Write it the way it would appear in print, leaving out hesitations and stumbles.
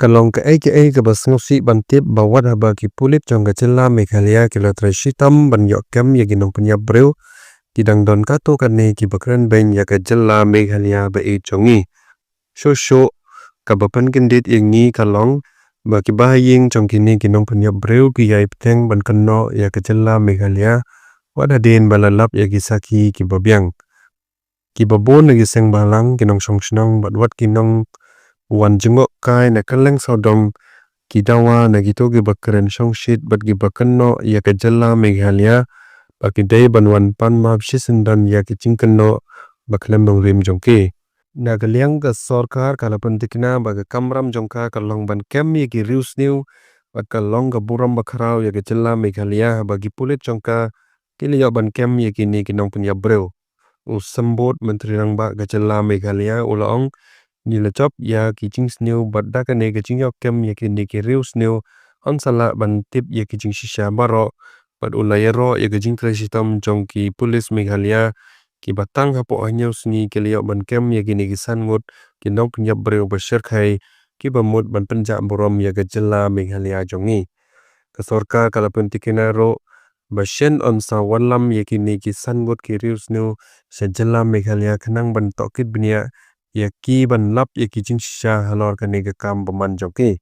Kalong ka aka bas ngosi bantip bawat haba ki pulit jong ka chilla Meghalaya ki lotra shitam ban yok kem ya ginong punya breu ki dang don ka to kan ne ki bakran ben ya ka chilla Meghalaya ba e chongi sho ka bapan kendit ingi kalong ba ki bahaying jong ki ne ginong punya breu ki yai pteng ban kanno ya ka chilla Meghalaya wada den balalap ya ki saki ki babyang ki babon na ki seng balang ginong shongshnong bat wat ginong wan jengok kai na kaleng saudong ki dawa na gitu ki bakren shongshit bat ki bakanno ya ka jalla Meghalaya baki day banwan pan map shisendan ya ki chingkanno baklem bang rim jongke na galiang ka sarkar kalapan tikna baga kamram jongka kalong ban kem ya ki rius new bat kalong ka buram bakarau ya ka jalla Meghalaya bagi pulit jongka kili ya ban kem ya ki ni kinong punya breu usambot menteri rang ba ka jalla Meghalaya ulaong Nila chop ya ki jings new bat da ka ne ka jing yok kem ya ki ne ki rius new on sala ban tip ya ki jingshisha baro bat ulaya ro ya ka jing trasitam jong ki pulis Meghalaya ki batang hapo anyo sni ki liok ban kem ya ki ne ki san ngut ki nok nyap breu bersher khai ki bamut ban penja borom ya ka jilla Meghalaya jongi ka sorka kala pentikina ro ba Shen on sa wallam ya ki ne ki san ngut ki rius new sa jilla Meghalaya kanang ban tokit bnia ya ki ban lap ya ki jingshisha halor ka nega kam baman joki